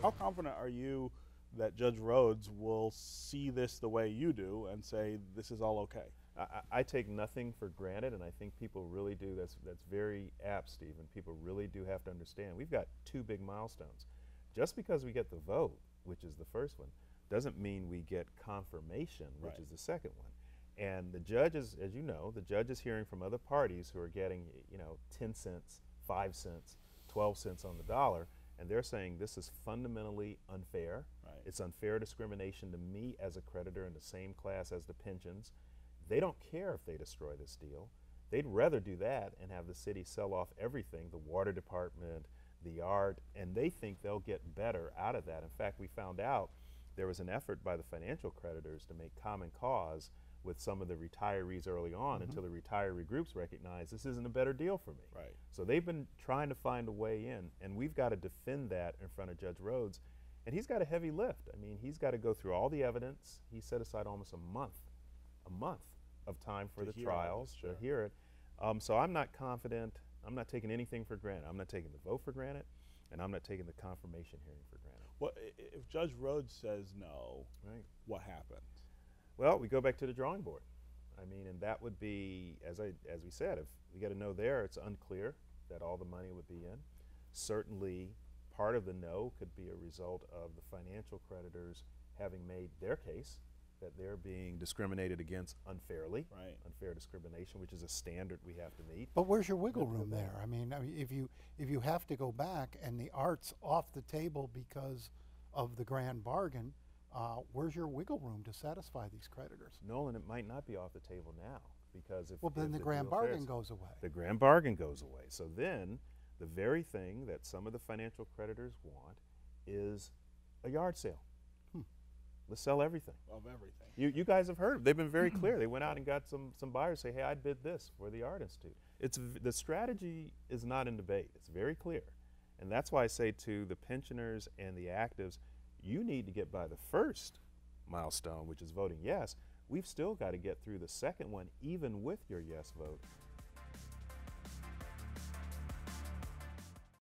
How confident are you that Judge Rhodes will see this the way you do and say this is all okay? I take nothing for granted, and I think people really do. That's very apt, Stephen. People really do have to understand. We've got two big milestones. Just because we get the vote, which is the first one, doesn't mean we get confirmation, which Right. is the second one. And the judges, as you know, the judge is hearing from other parties who are getting, 10 cents, 5 cents, 12 cents on the dollar, and they're saying this is fundamentally unfair. Right. It's unfair discrimination to me as a creditor in the same class as the pensions. They don't care if they destroy this deal. They'd rather do that and have the city sell off everything, the water department, the art, and they think they'll get better out of that. In fact, we found out there was an effort by the financial creditors to make common cause with some of the retirees early on until the retiree groups recognized this isn't a better deal for me. Right. So they've been trying to find a way in, and we've got to defend that in front of Judge Rhodes. And he's got a heavy lift. I mean, he's got to go through all the evidence. He set aside almost a month of time for the trials to hear it. So I'm not confident. I'm not taking anything for granted. I'm not taking the vote for granted, and I'm not taking the confirmation hearing for granted. Well, if Judge Rhodes says no, Right. what happens? Well, we go back to the drawing board. I mean, and that would be, as we said, if we get a no there, it's unclear that all the money would be in. Certainly, part of the no could be a result of the financial creditors having made their case that they're being discriminated against unfairly. Right. Unfair discrimination, which is a standard we have to meet. But where's your wiggle room there? I mean, if you have to go back and the art's off the table because of the grand bargain, where's your wiggle room to satisfy these creditors? Nolan, it might not be off the table now because if Well, then if the grand deal bargain fails, goes away. the grand bargain goes away. So then, the very thing that some of the financial creditors want is a yard sale. Let's sell everything. Of everything. You guys have heard. They've been very clear. They went out and got some buyers say, hey, I'd bid this for the Art Institute. The strategy is not in debate. It's very clear. And that's why I say to the pensioners and the actives, you need to get by the first milestone, which is voting yes. We've still got to get through the second one, even with your yes vote,